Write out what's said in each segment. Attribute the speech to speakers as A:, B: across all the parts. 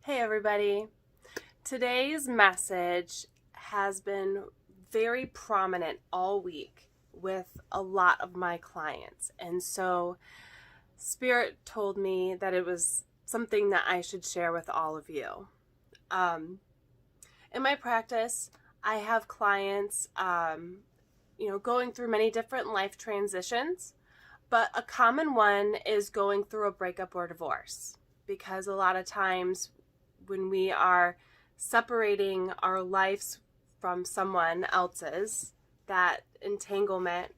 A: Hey everybody. Today's message has been very prominent all week with a lot of my clients. And so Spirit told me that it was something that I should share with all of you. In my practice, I have clients, going through many different life transitions, but a common one is going through a breakup or divorce, because a lot of times when we are separating our lives from someone else's, that entanglement,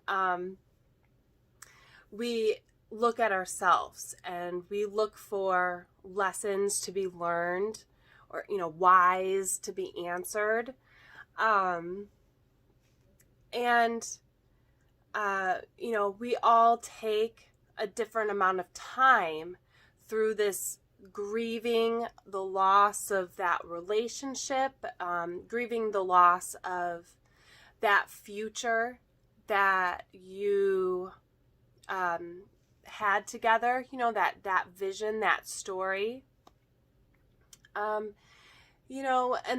A: we look at ourselves and we look for lessons to be learned, or whys to be answered, we all take a different amount of time through this grieving the loss of that relationship, grieving the loss of that future that you had together, that vision, that story, and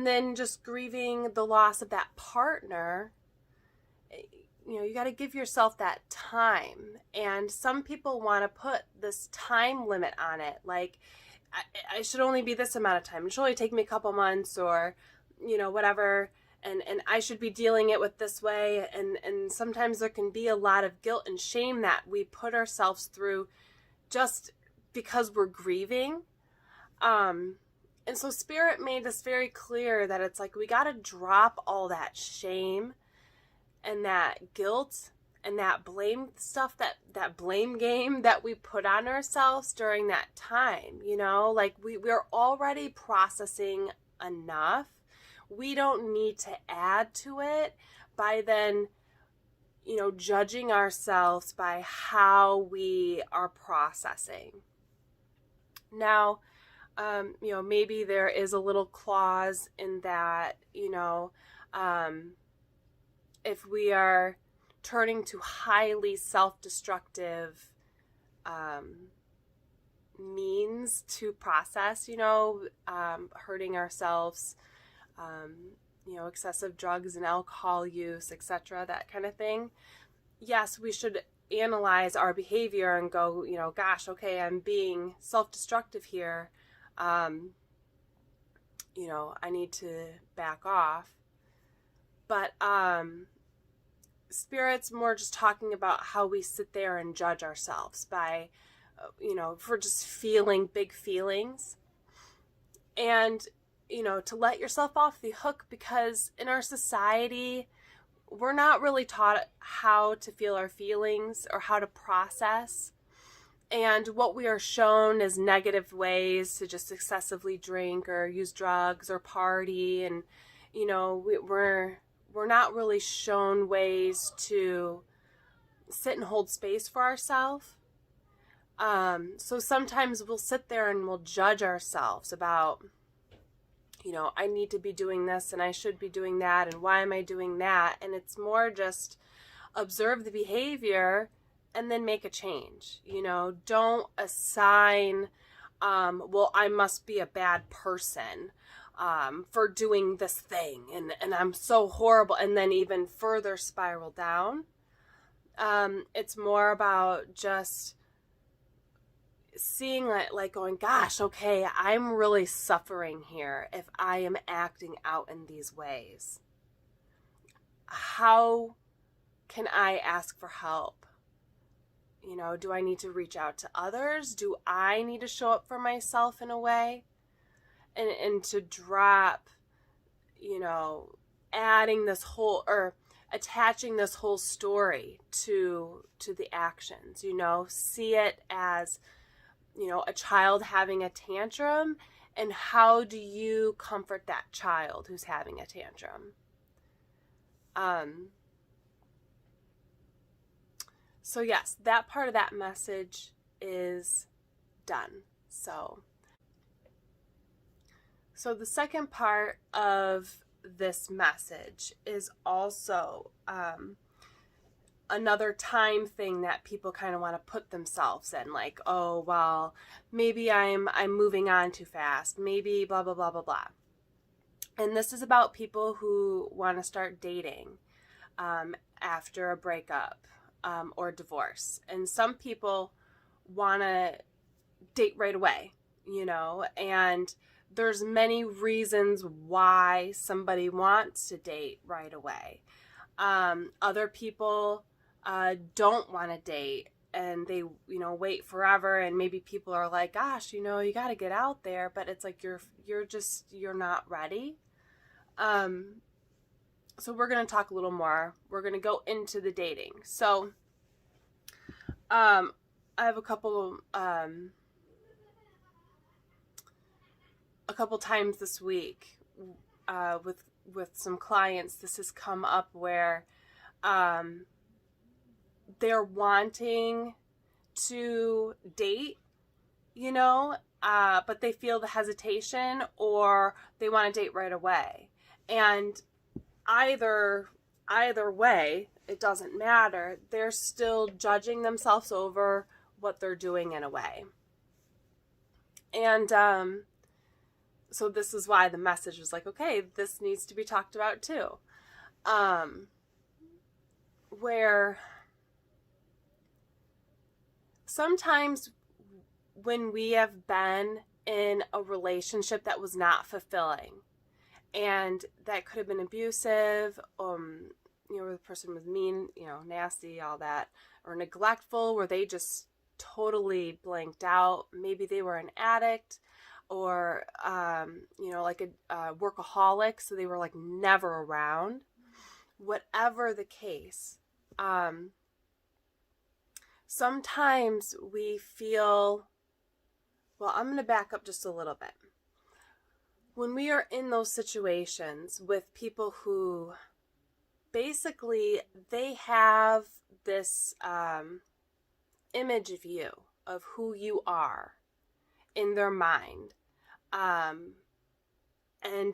A: then just grieving the loss of that partner. You got to give yourself that time. And some people want to put this time limit on it. Like, I should only be this amount of time. It should only take me a couple months, or, whatever. And I should be dealing it with this way. And sometimes there can be a lot of guilt and shame that we put ourselves through just because we're grieving. And so Spirit made this very clear that it's like we got to drop all that shame and that guilt and that blame stuff, that blame game that we put on ourselves during that time. Like we're already processing enough. We don't need to add to it by then, judging ourselves by how we are processing. Now, maybe there is a little clause in that, if we are turning to highly self-destructive means to process, hurting ourselves, excessive drugs and alcohol use, etc., that kind of thing. Yes, we should analyze our behavior and go, gosh, okay, I'm being self-destructive here. I need to back off. But Spirit's more just talking about how we sit there and judge ourselves by, for just feeling big feelings. And, to let yourself off the hook, because in our society, we're not really taught how to feel our feelings or how to process. And what we are shown is negative ways to just excessively drink or use drugs or party. And, we're not really shown ways to sit and hold space for ourselves. So sometimes we'll sit there and we'll judge ourselves about, I need to be doing this and I should be doing that, and why am I doing that? And it's more just observe the behavior and then make a change. Don't assign, I must be a bad person for doing this thing, and I'm so horrible, and then even further spiral down. It's more about just seeing like going, gosh, okay, I'm really suffering here if I am acting out in these ways. How can I ask for help? Do I need to reach out to others? Do I need to show up for myself in a way? And to drop, adding this whole, or attaching this whole story to the actions, see it as, a child having a tantrum, and how do you comfort that child who's having a tantrum? So yes, that part of that message is done. So the second part of this message is also another time thing that people kind of want to put themselves in, like, oh, well, maybe I'm moving on too fast, maybe blah, blah, blah, blah, blah. And this is about people who want to start dating after a breakup or divorce. And some people want to date right away, you know, and there's many reasons why somebody wants to date right away. Other people don't want to date, and they, you know, wait forever, and maybe people are like, gosh, you know, you got to get out there, but it's like you're not ready. So we're going to talk a little more. We're going to go into the dating. So I have a couple times this week with some clients, this has come up where they're wanting to date, you know, but they feel the hesitation, or they want to date right away. And either way, it doesn't matter. They're still judging themselves over what they're doing in a way. And so this is why the message was like, okay, this needs to be talked about too. Where sometimes when we have been in a relationship that was not fulfilling, and that could have been abusive, you know, where the person was mean, you know, nasty, all that, or neglectful, where they just totally blanked out. Maybe they were an addict, or, you know, like a workaholic, so they were like never around. Whatever the case, sometimes we feel, well, I'm going to back up just a little bit. When we are in those situations with people who basically they have this image of you, of who you are in their mind, and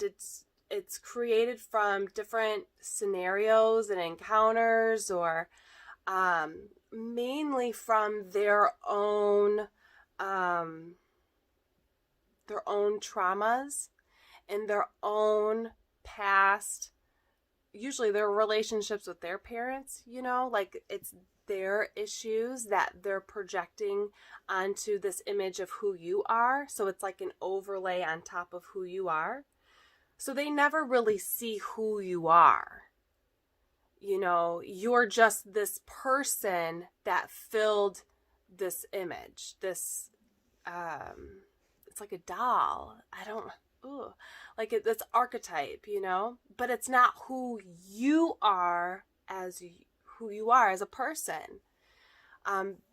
A: it's created from different scenarios and encounters, or mainly from their own traumas and their own past, usually their relationships with their parents, you know, like it's their issues that they're projecting onto this image of who you are. So it's like an overlay on top of who you are. So they never really see who you are. You know, you're just this person that filled this image, this, it's like a doll. Like it's archetype, you know, but it's not who you are as a person,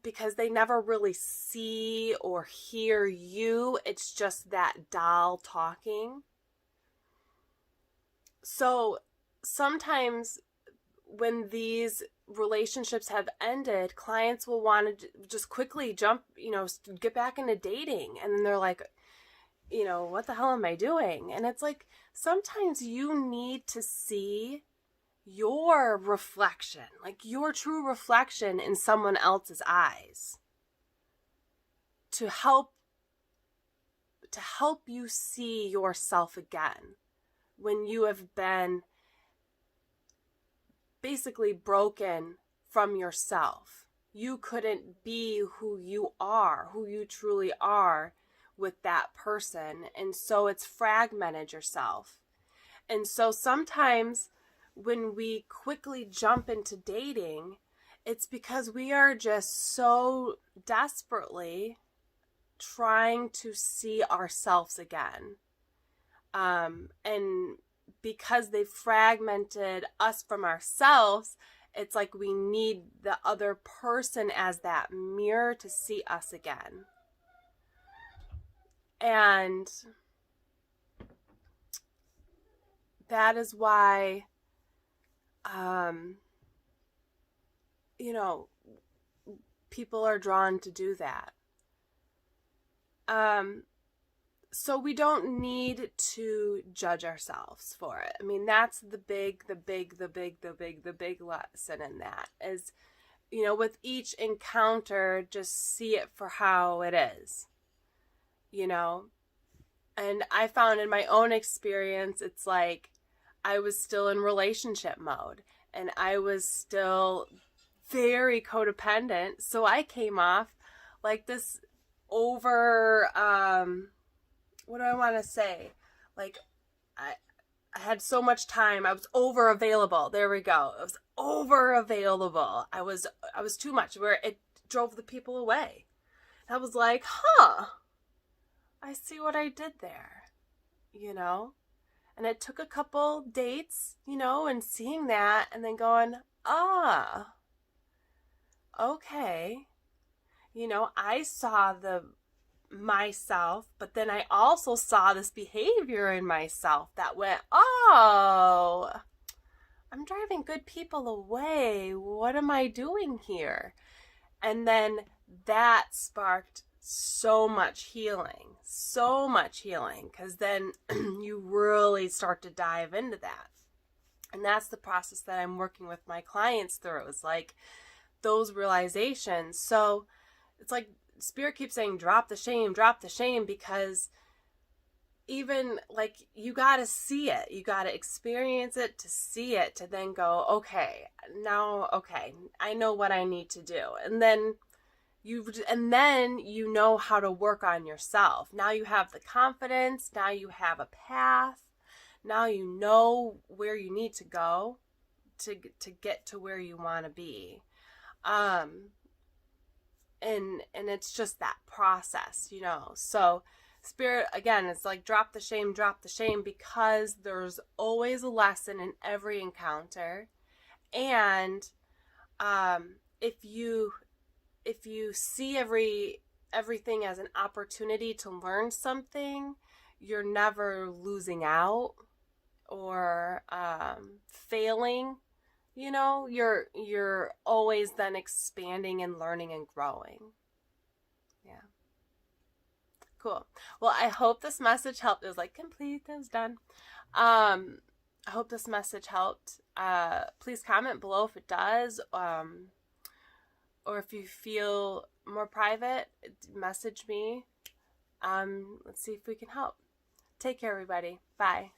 A: because they never really see or hear you. It's just that doll talking. So sometimes when these relationships have ended, clients will want to just quickly jump, you know, get back into dating. And then they're like, you know, what the hell am I doing? And it's like, sometimes you need to see your reflection, like your true reflection in someone else's eyes, to help you see yourself again when you have been basically broken from yourself. You couldn't be who you are, who you truly are with that person. And so it's fragmented yourself. And so sometimes when we quickly jump into dating, it's because we are just so desperately trying to see ourselves again. And because they've fragmented us from ourselves, it's like we need the other person as that mirror to see us again. And that is why, you know, people are drawn to do that. So we don't need to judge ourselves for it. I mean, that's the big lesson in that is with each encounter, just see it for how it is, And I found in my own experience, it's like I was still in relationship mode and I was still very codependent. So I came off like this over, what do I want to say? Like I had so much time. I was over available. There we go. I was over available. I was too much where it drove the people away. I was like, I see what I did there, And it took a couple dates, and seeing that and then going, okay. I saw myself, but then I also saw this behavior in myself that went, I'm driving good people away. What am I doing here? And then that sparked so much healing, because then you really start to dive into that. And that's the process that I'm working with my clients through, is like those realizations. So it's like Spirit keeps saying, drop the shame, because even like you got to see it, you got to experience it to see it, to then go, okay, I know what I need to do. And then you know how to work on yourself. Now you have the confidence, now you have a path, now you know where you need to go to get to where you want to be. And it's just that process, So Spirit, again, it's like drop the shame, because there's always a lesson in every encounter. And if you see everything as an opportunity to learn something, you're never losing out or failing. You're always then expanding and learning and growing. Yeah. Cool. Well, I hope this message helped. It was like complete. That was done. I hope this message helped. Please comment below if it does. Or if you feel more private, message me. Let's see if we can help. Take care, everybody. Bye.